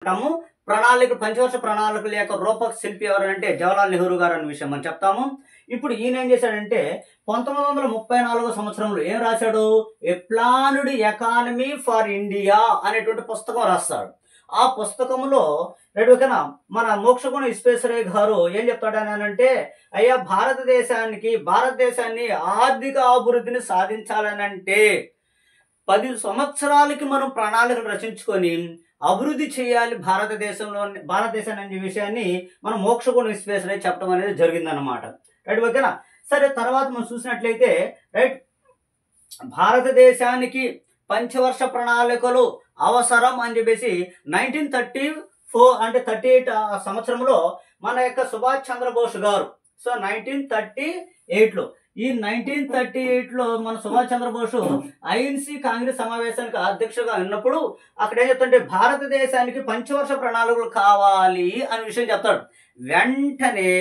అంటాము. ప్రణాళిక పంచవర్ష ప్రణాళికల యొక్క రూపక శిల్పి ఎవరంటే జవహర్లాల్ నెహ్రూ గారు అనే విషయం మనం చెప్తాము. ఇప్పుడు ఈయన ఏం చేశాడంటే 1934 సంవత్సరంలో ఏం రాశాడు? ఏ ప్లాన్డ్ ఎకానమీ ఫర్ ఇండియా అనేటువంటి పుస్తకం రాస్తాడు. ఆ పుస్తకంలో ఓకేనా మన మోక్షగుణ విశ్వేశ్వరయ్య గారు ఏం చెప్తాడనంటే, అయ్యా భారతదేశాన్ని ఆర్థిక అభివృద్ధిని సాధించాలనంటే 10 సంవత్సరాలకి మనం ప్రణాళికలు రచించుకొని అభివృద్ధి చేయాలి భారతదేశాన్ని అనే విషయాన్ని మనం మోక్షగుణ విశ్వేశ్వరయ్య చెప్పడం అనేది జరిగిందనమాట. రైట్ ఓకేనా. సరే, తర్వాత మనం చూసినట్లయితే రైట్ భారతదేశానికి పంచవర్ష ప్రణాళికలు అవసరం అని చెప్పేసి 1934 అంటే 38 సంవత్సరంలో మన యొక్క సుభాష్ చంద్రబోస్ గారు 1938లో ఈ 1938లో మన సుభాష్ చంద్రబోస్ ఐఎన్సి కాంగ్రెస్ సమావేశానికి అధ్యక్షుడిగా ఉన్నప్పుడు అక్కడ ఏం చెప్తుంటే భారతదేశానికి పంచవర్ష ప్రణాళికలు కావాలి అనే విషయం చెప్తాడు. వెంటనే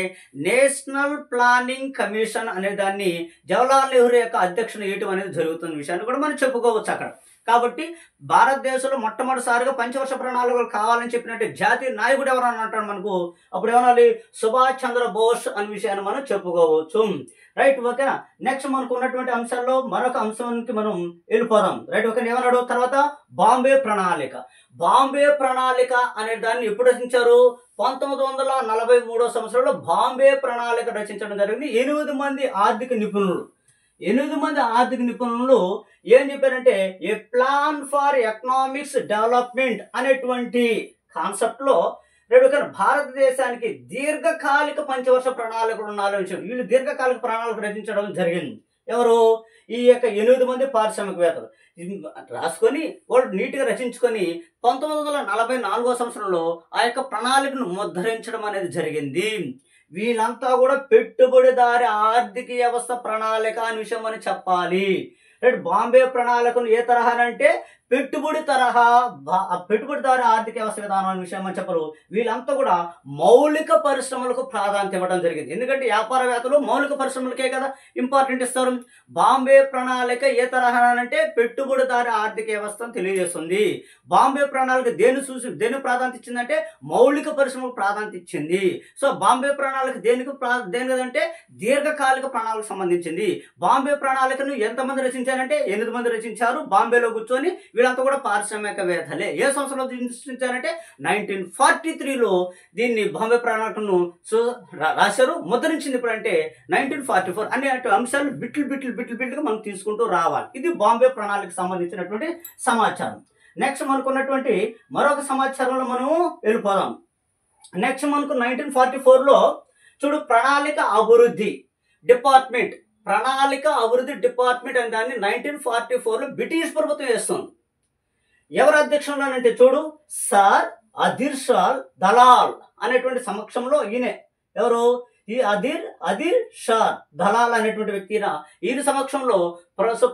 నేషనల్ ప్లానింగ్ కమిషన్ అనే దాన్ని జవహర్లాల్ నెహ్రూ యొక్క అధ్యక్షుడు వేయటం అనేది జరుగుతున్న విషయాన్ని కూడా మనం చెప్పుకోవచ్చు అక్కడ. కాబట్టి భారతదేశంలో మొట్టమొదటిసారిగా పంచవర్ష ప్రణాళికలు కావాలని చెప్పినట్టు జాతీయ నాయకుడు ఎవరని అంటాడు మనకు, అప్పుడు ఏమనాలి? సుభాష్ చంద్రబోస్ అనే విషయాన్ని మనం చెప్పుకోవచ్చు. రైట్ ఓకేనా. నెక్స్ట్ మనకు ఉన్నటువంటి అంశాల్లో మరొక అంశానికి మనం వెళ్ళిపోదాం. Right okay. ఏమన్నాడు తర్వాత? బాంబే ప్రణాళిక. బాంబే ప్రణాళిక అనే దాన్ని ఎప్పుడు రచించారు? 1943 సంవత్సరంలో బాంబే ప్రణాళిక రచించడం జరిగింది. 8 మంది ఆర్థిక నిపుణులు ఏం చెప్పారంటే ఏ ప్లాన్ ఫర్ ఎకనామిక్స్ డెవలప్మెంట్ అనేటువంటి కాన్సెప్ట్లో భారతదేశానికి దీర్ఘకాలిక పంచవర్ష ప్రణాళికలు ఉండాలని విషయం వీళ్ళు దీర్ఘకాలిక ప్రణాళిక రచించడం జరిగింది. ఎవరు? ఈ యొక్క 8 మంది పారిశ్రామికవేత్తలు రాసుకొని వాళ్ళు నీట్గా రచించుకొని 1944 సంవత్సరంలో ఆ యొక్క ప్రణాళికను ముద్రించడం అనేది జరిగింది. వీళ్ళంతా కూడా పెట్టుబడిదారి ఆర్థిక వ్యవస్థ ప్రణాళిక అనే విషయం అని చెప్పాలి. రైట్. బాంబే ప్రణాళికను ఏ తరహా అంటే పెట్టుబడిదారి ఆర్థిక వ్యవస్థ విధానం అనే విషయం అని చెప్పరు. వీళ్ళంతా కూడా మౌలిక పరిశ్రమలకు ప్రాధాన్యత ఇవ్వడం జరిగింది. ఎందుకంటే వ్యాపారవేత్తలు మౌలిక పరిశ్రమలకే కదా ఇంపార్టెంట్ ఇస్తారు. బాంబే ప్రణాళిక ఏ తరహా అంటే పెట్టుబడిదారి ఆర్థిక వ్యవస్థను తెలియజేస్తుంది. బాంబే ప్రణాళిక దేని ప్రాధాన్యత ఇచ్చిందంటే మౌలిక పరిశ్రమలకు ప్రాధాన్యత ఇచ్చింది. సో బాంబే ప్రణాళిక దేనికంటే దీర్ఘకాలిక ప్రణాళికకు సంబంధించింది. బాంబే ప్రణాళికను ఎంతమంది రచించారంటే 8 మంది రచించారు. బాంబేలో కూర్చొని వీళ్ళంతా కూడా పారిశ్రామికవేత్తలే. ఏ సంవత్సరంలో రచించారంటే 1943లో దీన్ని బాంబే ప్రణాళికను రాశారు. ముద్రించింది ఇప్పుడంటే 1944 అనే అంశాలు బిట్లు మనం తీసుకుంటూ రావాలి. ఇది బాంబే ప్రణాళికకు సంబంధించినటువంటి సమాచారం. నెక్స్ట్ మనకున్నటువంటి మరొక సమాచారంలో మనము వెళ్ళిపోదాం. నెక్స్ట్ మనకు 1944లో చూడు ప్రణాళిక అభివృద్ధి డిపార్ట్మెంట్ అని దాన్ని 1944లో బ్రిటిష్ ప్రభుత్వం వేస్తుంది. ఎవరు అధ్యక్షంలో అంటే చూడు సర్ అదిర్షాల్ దలాల్ అనేటువంటి సమక్షంలో ఈయనే ఎవరు? ఈ అదిర్ షార్ దలాల్ అనేటువంటి వ్యక్తి ఈయన సమక్షంలో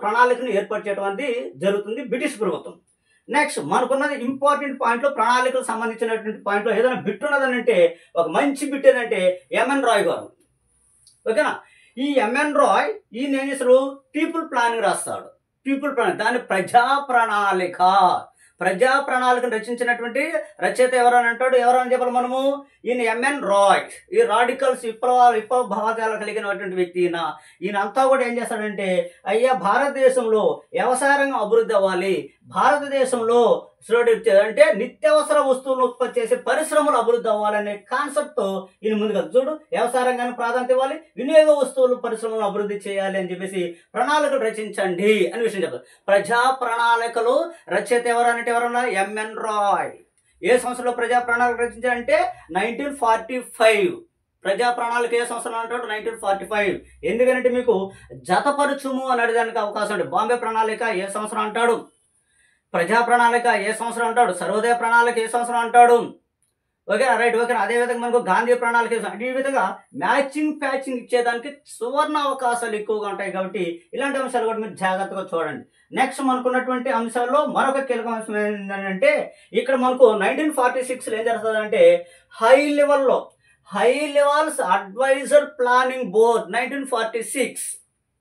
ప్రణాళికను ఏర్పాటు చేయడం అనేది జరుగుతుంది బ్రిటిష్ ప్రభుత్వం. నెక్స్ట్ మనకున్నది ఇంపార్టెంట్ పాయింట్లో ప్రణాళికలకు సంబంధించినటువంటి పాయింట్లో ఏదైనా బిట్ ఉన్నదని అంటే ఒక మంచి బిట్ ఏదంటే ఎంఎన్ రాయ్ గారు. ఓకేనా. ఈ ఎంఎన్ రాయ్ ఈయన ఏం చేస్తారు? పీపుల్ ప్లానింగ్ రాస్తాడు. దాని ప్రజా ప్రణాళికను రచించినటువంటి రచయిత ఎవరని అంటాడు? ఎవరని చెప్పాలి మనము? ఈయన ఎంఎన్ రాయ్. ఈ రాడికల్స్ విప్లవ భావాలు కలిగినటువంటి వ్యక్తి ఈయన అంతా కూడా ఏం చేస్తాడంటే అయ్యా భారతదేశంలో వ్యవసాయ రంగం అభివృద్ధి అవ్వాలి, భారతదేశంలో అంటే నిత్యావసర వస్తువులను ఉత్పత్తి చేసే పరిశ్రమలు అభివృద్ధి అవ్వాలనే కాన్సెప్ట్తో ఈయన ముందుగా చూడు వ్యవసాయ రంగానికి ప్రాధాన్యత ఇవ్వాలి, వినియోగ వస్తువులు పరిశ్రమలను అభివృద్ధి చేయాలి అని చెప్పేసి ప్రణాళికలు రచించండి అని విషయం చెప్తారు. ప్రజా ప్రణాళికలు రచయిత ఎవరంటే ఎవరన్నా? ఎంఎన్ రాయ్. ఏ సంవత్సరంలో ప్రజా ప్రణాళిక రచించారంటే 1945. ప్రజా ప్రణాళిక ఏ సంవత్సరం అంటాడు? 1945. ఎందుకంటే మీకు జతపరచుము అని అడగడానికి అవకాశం ఉంది. బాంబే ప్రణాళిక ఏ సంవత్సరం అంటాడు? ప్రజా ప్రణాళిక ఏ సంవత్సరం అంటాడు? సర్వోదయ ప్రణాళిక ఏ సంవత్సరం అంటాడు? ఓకేనా. రైట్ ఓకేనా. అదేవిధంగా మనకు గాంధీ ప్రణాళిక ఈ విధంగా ప్యాచింగ్ ఇచ్చేదానికి సువర్ణ అవకాశాలు ఎక్కువగా ఉంటాయి. కాబట్టి ఇలాంటి అంశాలు కూడా మీరు జాగ్రత్తగా చూడండి. నెక్స్ట్ మనకున్నటువంటి అంశాల్లో మరొక కీలక అంశం ఏంటంటే ఇక్కడ మనకు 1946లో ఏం జరుగుతుందంటే high levels advisor planning board 1946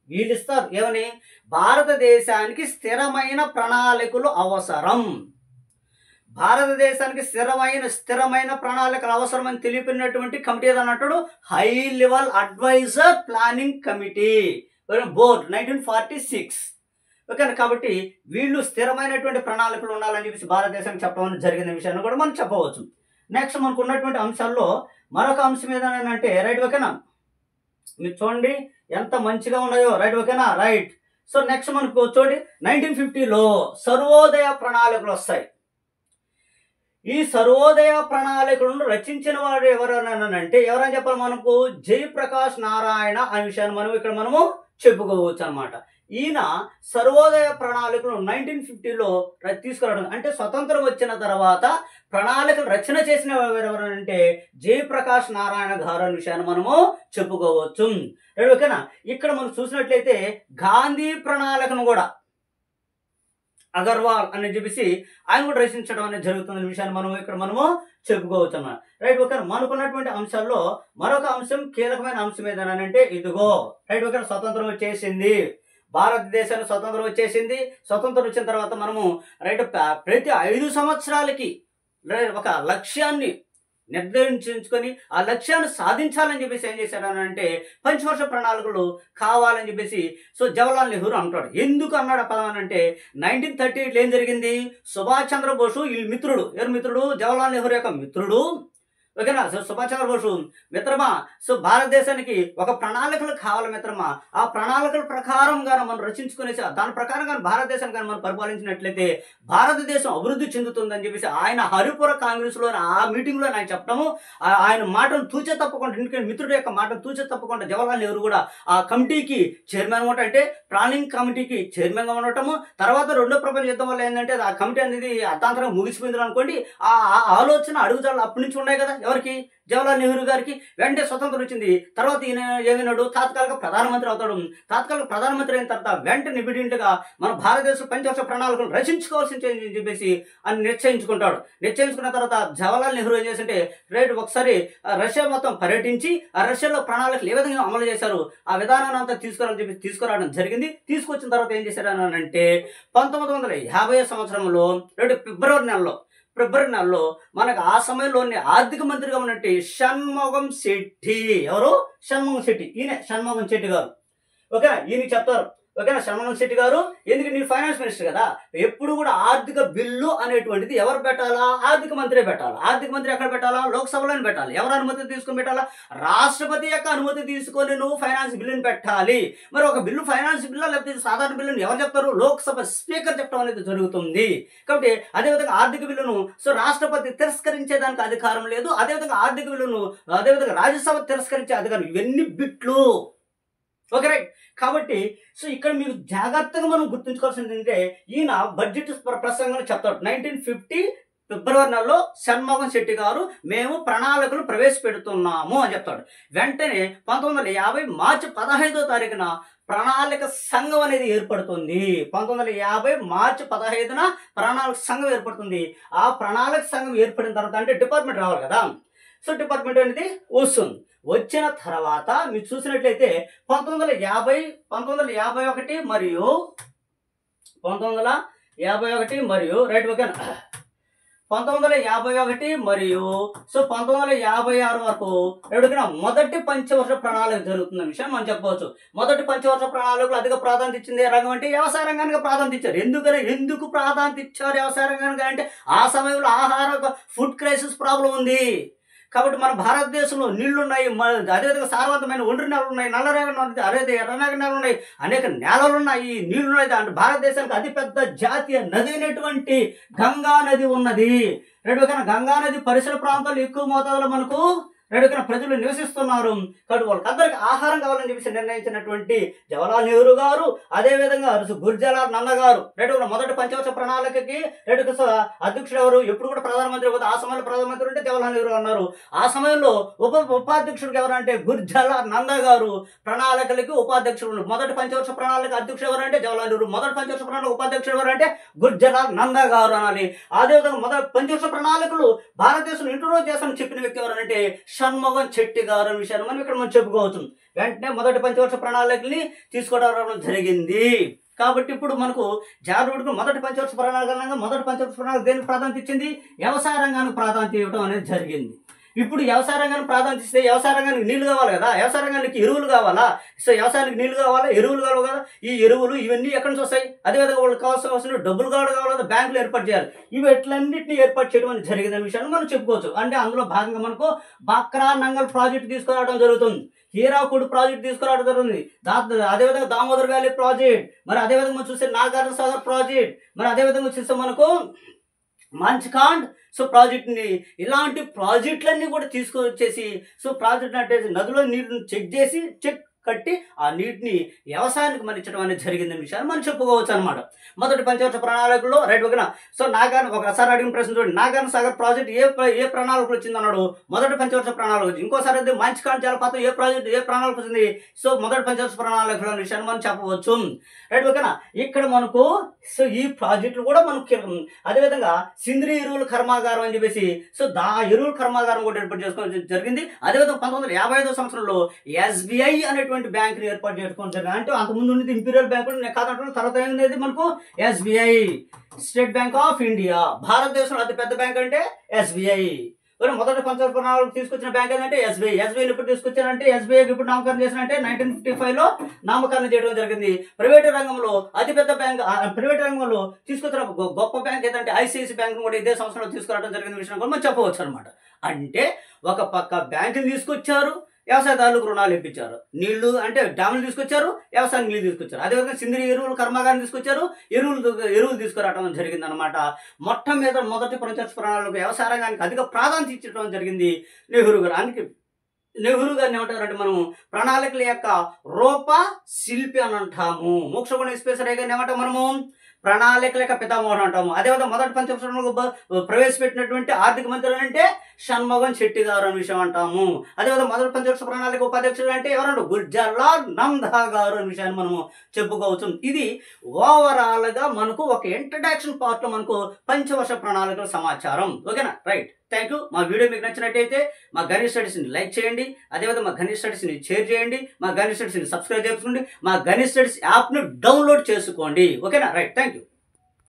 వీళ్ళు ఇస్తారు ఏమని? భారతదేశానికి స్థిరమైన ప్రణాళికలు అవసరం. భారతదేశానికి స్థిరమైన ప్రణాళికలు అవసరమని తెలిపినటువంటి కమిటీ ఏదన్నట్టు high level adviser planning committee board 1946. ఓకేనా. కాబట్టి వీళ్ళు స్థిరమైనటువంటి ప్రణాళికలు ఉండాలని చెప్పేసి భారతదేశానికి చెప్పడం జరిగిన విషయాన్ని కూడా మనం చెప్పవచ్చు. నెక్స్ట్ మనకు ఉన్నటువంటి అంశాల్లో మరొక అంశం ఏదనంటే రైట్. ఓకేనా, మీరు చూడండి ఎంత మంచిగా ఉన్నాయో. రైట్. ఓకేనా, రైట్. సో నెక్స్ట్ మనకు చూడండి 1950లో సర్వోదయ ప్రణాళికలు వస్తాయి. ఈ సర్వోదయ ప్రణాళికలను రచించిన వాడు ఎవరనంటే ఎవరని చెప్పాలి మనకు జయప్రకాష్ నారాయణ అనే విషయాన్ని మనం ఇక్కడ మనము చెప్పుకోవచ్చు అనమాట. ఈయన సర్వోదయ ప్రణాళికలు 1950లో తీసుకురావడం అంటే స్వతంత్రం వచ్చిన తర్వాత ప్రణాళికలు రచన చేసిన ఎవరంటే జయప్రకాష్ నారాయణ గారు అనే విషయాన్ని మనము చెప్పుకోవచ్చు. ఓకేనా. ఇక్కడ మనం చూసినట్లయితే గాంధీ ప్రణాళికను కూడా అగర్వాల్ అని చెప్పేసి ఆయన కూడా రచించడం అనేది జరుగుతున్న విషయాన్ని మనం ఇక్కడ మనము చెప్పుకోవచ్చు అన్నమాట. రైట్. ఓకే. మనకున్నటువంటి అంశాల్లో మరొక అంశం కీలకమైన అంశం ఏదనంటే ఇదిగో రైట్. ఓకే. స్వతంత్రం వచ్చేసింది, భారతదేశానికి స్వతంత్రం వచ్చేసింది. స్వతంత్రం వచ్చిన తర్వాత మనము రైట్ ప్రతి 5 సంవత్సరాలకి ఒక లక్ష్యాన్ని నిర్దేశించుకొని ఆ లక్ష్యాన్ని సాధించాలని చెప్పేసి ఏం చేశాడనంటే పంచవర్ష ప్రణాళికలు కావాలని చెప్పేసి జవహర్లాల్ నెహ్రూ అంటాడు. ఎందుకు అన్నాడు ఆ పదం అంటే 1938లో ఏం జరిగింది, సుభాష్ చంద్రబోసు ఈ మిత్రుడు, ఎవరు మిత్రుడు, జవహర్లాల్ నెహ్రూ యొక్క మిత్రుడు. ఓకేనా. సుభాష్ చంద్రబోసు మిత్రమా భారతదేశానికి ఒక ప్రణాళికలు కావాలి మిత్రమా, ఆ ప్రణాళికల ప్రకారంగా మనం రచించుకునేసి దాని ప్రకారంగా భారతదేశాన్ని కానీ మనం పరిపాలించినట్లయితే భారతదేశం అభివృద్ధి చెందుతుందని చెప్పేసి ఆయన హరిపుర కాంగ్రెస్లో ఆ మీటింగ్లో ఆయన చెప్పడము, ఆయన మాటను తూచే తప్పకుండా, ఎందుకంటే మిత్రుడు యొక్క మాటను తూచే తప్పకుండా జవహర్లాల్ నెహ్రూ కూడా ఆ కమిటీకి చైర్మన్ అనమాట, అంటే ప్లానింగ్ కమిటీకి చైర్మన్గా ఉండటము. తర్వాత రెండో ప్రపంచ యుద్ధం వల్ల ఏంటంటే ఆ కమిటీ అనేది అర్థాంతరంగా ముగిసిపోయింది అనుకోండి. ఆ ఆలోచన అడుగుదల అప్పటి నుంచి ఉన్నాయి కదా ఎవరికి, జవహర్లాల్ నెహ్రూ గారికి. వెంటనే స్వతంత్రం వచ్చింది. తర్వాత ఈయన ఏమైనాడు, తాత్కాలిక ప్రధానమంత్రి అవుతాడు. తాత్కాలిక ప్రధానమంత్రి అయిన తర్వాత వెంటనే ఇమీడియట్గా మన భారతదేశం పంచవర్ష ప్రణాళికలు రచించుకోవాల్సి చెప్పేసి అని నిశ్చయించుకుంటాడు. నిశ్చయించుకున్న తర్వాత జవహర్లాల్ నెహ్రూ ఏం చేసింటే రైట్ ఒకసారి రష్యా మొత్తం పర్యటించి ఆ రష్యాలో ప్రణాళికలు ఏ విధంగా అమలు చేశారు ఆ విధానాన్ని అంతా తీసుకురావడం జరిగింది. తీసుకొచ్చిన తర్వాత ఏం చేశారు అని అంటే 1950 సంవత్సరంలో ఫిబ్రవరి నెలలో మనకు ఆ సమయంలోని ఆర్థిక మంత్రిగా ఉన్నట్టు షణ్ముగం శెట్టి, ఎవరు షణ్ముగం శెట్టి, ఈయన షణ్ముగం శెట్టి గారు. ఓకే, ఈయన చెప్తారు. ఓకేనా, షణ్ముగం శెట్టి గారు. ఎందుకు నేను ఫైనాన్స్ మినిస్టర్ కదా, ఎప్పుడు కూడా ఆర్థిక బిల్లు అనేటువంటిది ఎవరు పెట్టాలా, ఆర్థిక మంత్రి పెట్టాలి. ఆర్థిక మంత్రి ఎక్కడ పెట్టాలా, లోక్సభలోనే పెట్టాలి. ఎవరు అనుమతి తీసుకొని పెట్టాలా, రాష్ట్రపతి యొక్క అనుమతి తీసుకొని నువ్వు ఫైనాన్స్ బిల్లుని పెట్టాలి. మరి ఒక బిల్లు ఫైనాన్స్ బిల్లు లేకపోతే సాధారణ బిల్లుని ఎవరు చెప్తారు, లోక్సభ స్పీకర్ చెప్పడం అనేది జరుగుతుంది. కాబట్టి అదేవిధంగా ఆర్థిక బిల్లును రాష్ట్రపతి తిరస్కరించేదానికి అధికారం లేదు. అదేవిధంగా ఆర్థిక బిల్లును రాజ్యసభ తిరస్కరించే అధికారం. ఇవన్నీ బిట్లు. Okay right. కాబట్టి ఇక్కడ మీకు జాగ్రత్తగా మనం గుర్తుంచుకోవాల్సింది ఏంటంటే ఈయన బడ్జెట్ ప్రసంగంలో చెప్తాడు. 1950 ఫిబ్రవరి నెలలో షణ్ముగం శెట్టి గారు మేము ప్రణాళికలు ప్రవేశపెడుతున్నాము అని చెప్తాడు. వెంటనే 1950 మార్చి 15వ తారీఖున ప్రణాళిక సంఘం అనేది ఏర్పడుతుంది. 1950 మార్చి 15న ప్రణాళిక సంఘం ఏర్పడుతుంది. ఆ ప్రణాళిక సంఘం ఏర్పడిన తర్వాత అంటే డిపార్ట్మెంట్ రావాలి కదా. డిపార్ట్మెంట్ అనేది వస్తుంది. వచ్చిన తర్వాత మీరు చూసినట్లయితే 1951 మరియు 1951 రైట్. ఓకే, 1951 మరియు 1956 వరకు ఎడుగునా మొదటి పంచవర్ష ప్రణాళిక జరుగుతున్న విషయం మనం చెప్పవచ్చు. మొదటి పంచవర్ష ప్రణాళికలు అధిక ప్రాధాన్యత ఇచ్చింది రంగం అంటే వ్యవసాయ రంగానికి ప్రాధాన్యత ఇచ్చారు. ఎందుకు ప్రాధాన్యత ఇచ్చారు వ్యవసాయ రంగానికి అంటే ఆ సమయంలో ఫుడ్ క్రైసిస్ ప్రాబ్లం ఉంది. కాబట్టి మన భారతదేశంలో నీళ్లు ఉన్నాయి, అదేవిధంగా సారవంతమైన ఒండ్రి నేలలు ఉన్నాయి, నల్లరేగడి నేలలు, అదే ఎర్రరేగడి నేలలు ఉన్నాయి, అనేక నేలలు ఉన్నాయి, నీళ్లు ఉన్నాయి. అంటే భారతదేశానికి అతిపెద్ద జాతీయ నది అయినటువంటి గంగా నది ఉన్నది. గంగా నది పరిసర ప్రాంతాల్లో ఎక్కువ మోతాదులో మనకు ప్రజలు నివసిస్తున్నారు. కాబట్టి వాళ్ళకందరికీ ఆహారం కావాలని చెప్పేసి నిర్ణయించినటువంటి జవహర్లాల్ నెహ్రూ గారు, అదేవిధంగా గుర్జాలాల్ నంద గారు మొదటి పంచవర్ష ప్రణాళికకి అధ్యక్షుడు ఎవరు, ఎప్పుడు కూడా ప్రధానమంత్రి పోతే ఆ సమయంలో ప్రధానమంత్రి ఉంటే జవహర్లాల్ నెహ్రూ అన్నారు. ఆ సమయంలో ఉపాధ్యక్షుడు ఎవరంటే గుర్జాలాల్ నంద గారు. ప్రణాళికలకి ఉపాధ్యక్షుడు. మొదటి పంచవర్ష ప్రణాళిక అధ్యక్షుడు ఎవరంటే జవహర్లాల్ నెహ్రూ. మొదటి పంచవర్ష ప్రణాళిక ఉపాధ్యక్షుడు ఎవరంటే గుర్జాలాల్ నంద గారు అనాలి. అదేవిధంగా మొదటి పంచవర్ష ప్రణాళికలు భారతదేశం ఇంట్రొడ్యూస్ చేస్తామని చెప్పిన వ్యక్తి ఎవరంటే షణ్ముగం శెట్టి గారు అనే విషయాన్ని మనం ఇక్కడ చెప్పుకోవచ్చు. వెంటనే మొదటి పంచవర్ష ప్రణాళికల్ని తీసుకోవడం జరిగింది. కాబట్టి ఇప్పుడు మనకు జాగ్రత్తగా మొదటి పంచవర్ష ప్రణాళిక దేనికి ప్రాధాన్యత ఇచ్చింది? వ్యవసాయ రంగానికి ప్రాధాన్యత ఇవ్వడం అనేది జరిగింది. ఇప్పుడు వ్యవసాయ రంగానికి ప్రాధాన్యత ఇస్తే వ్యవసాయ రంగానికి నీళ్లు కావాలి కదా, వ్యవసాయ రంగానికి ఎరువులు కావాలా, సో వ్యవసాయానికి నీళ్లు కావాలా, ఎరువులు కావాలి కదా. ఈ ఎరువులు ఇవన్నీ ఎక్కడి నుంచి వస్తాయి? అదేవిధంగా వాళ్ళకి కావాల్సిన డబ్బులు కావాలి, బ్యాంకులు ఏర్పాటు చేయాలి. ఇవి ఎట్లన్నింటినీ ఏర్పాటు చేయడం అనేది జరిగిన విషయాన్ని మనం చెప్పుకోవచ్చు. అంటే అందులో భాగంగా మనకు బాక్రా నంగల్ ప్రాజెక్ట్ తీసుకురావడం జరుగుతుంది, హీరాకుడ్ ప్రాజెక్ట్ తీసుకురావడం జరుగుతుంది, అదేవిధంగా దామోదర్ వ్యాలీ ప్రాజెక్ట్, మరి అదేవిధంగా మనం చూస్తే నాగార్జున సాగర్ ప్రాజెక్ట్, మరి అదేవిధంగా చూస్తే మనకు మంచికాండ్ సో ప్రాజెక్ట్ని, ఇలాంటి ప్రాజెక్టులన్నీ కూడా తీసుకొచ్చేసి సో ప్రాజెక్ట్ అంటే నదిలో నీటిని చెక్ కట్టి ఆ నీటిని వ్యవసాయానికి మరించడం అనేది జరిగిందనే విషయాన్ని మనం చెప్పుకోవచ్చు అనమాట. మొదటి పంచవర్ష ప్రణాళికలో రైట్ ఓకేనా. సో ఒకసారి అడిగిన ప్రశ్న చూడండి, నాగార్జున సాగర్ ప్రాజెక్ట్ ఏ ప్రణాళికలు వచ్చింది అన్నాడు? మొదటి పంచవర్ష ప్రణాళిక వచ్చింది. ఇంకోసారి అయితే మంచికాండ్ జలపాతం ఏ ప్రణాళిక వచ్చింది? సో మొదటి పంచవర్ష ప్రణాళికలో విషయాన్ని మనం చెప్పవచ్చు. రైట్ ఓకేనా. ఇక్కడ మనకు సో ఈ ప్రాజెక్టులు కూడా మనకు అదేవిధంగా సింద్రి ఎరువుల కర్మాగారం అని చెప్పేసి సో ఎరువుల కర్మాగారం కూడా ఏర్పాటు చేసుకోవడం జరిగింది. అదేవిధంగా 1955 సంవత్సరంలో SBI అనేటువంటి బ్యాంకుని ఏర్పాటు చేసుకోవడం జరిగింది. అంటే అంతకుముందు ఉండేది ఇంపీరియల్ బ్యాంకు కాదంటే తర్వాత ఏమైంది మనకు SBI, state bank of India. భారతదేశంలో అతి పెద్ద బ్యాంక్ అంటే SBI. మొదటి పంచవర్ష ప్రణాళిక తీసుకొచ్చిన బ్యాంక్ ఏంటంటే SBI. ఎప్పుడు తీసుకొచ్చారంటే SBI ఇప్పుడు నామకరణం చేసినంటే 1955లో నామకరణం చేయడం జరిగింది. ప్రైవేట్ రంగంలో అతిపెద్ద బ్యాంక్, ప్రైవేట్ రంగంలో తీసుకొచ్చిన గొప్ప బ్యాంక్ ఏదంటే ICICI బ్యాంక్ కూడా ఇదే సంవత్సరంలో తీసుకురావడం జరిగిన విషయం కూడా మనం చెప్పవచ్చు అనమాట. అంటే ఒక పక్క బ్యాంకులు తీసుకొచ్చారు, వ్యవసాయదారులకు రుణాలు ఇప్పించారు, నీళ్లు అంటే డ్యాములు తీసుకొచ్చారు, వ్యవసాయం నీళ్లు తీసుకొచ్చారు, అదేవిధంగా సింద్రి ఎరువులు కర్మాగారం తీసుకొచ్చారు, ఎరువులు తీసుకురావడం జరిగింది అనమాట. మొదటి పంచవర్ష ప్రణాళిక వ్యవసాయ రంగానికి అధిక ప్రాధాన్యత ఇచ్చడం జరిగింది నెహ్రూ గారు. అందుకే నెహ్రూ గారిని ఏమంటారంటే మనం ప్రణాళికల యొక్క రూప శిల్పి అని అంటాము. మోక్షగుణ విశ్వేశ్వరయ్య గారిని ఏమంటాం మనము? ప్రణాళికల యొక్క పితామహుడు అంటాము. అదేవిధంగా మొదటి పంచవర్ష ప్రవేశపెట్టినటువంటి ఆర్థిక మంత్రి అంటే షణ్ముగం చెట్టి గారు అనే విషయం అంటాము. అదేవిధంగా మొదటి పంచవర్ష ప్రణాళిక ఉపాధ్యక్షుడు అంటే ఎవరంటే గుర్జర్లాల్ నందా గారు అనే విషయాన్ని మనము చెప్పుకోవచ్చు. ఇది ఓవరాల్గా మనకు ఒక ఇంట్రడక్షన్ పార్ట్లో మనకు పంచవర్ష ప్రణాళికల సమాచారం. ఓకేనా, రైట్. Thank you. మా వీడియో మీకు నచ్చినట్టయితే మా గణేష్ స్టడీస్ని లైక్ చేయండి, అదేవిధంగా మా గణేష్ స్టడీస్ని షేర్ చేయండి, మా గణేష్ స్టడీస్ని సబ్స్క్రైబ్ చేసుకోండి, మా గణేష్ స్టడీస్ యాప్ను డౌన్లోడ్ చేసుకోండి. ఓకేనా, రైట్. Thank you.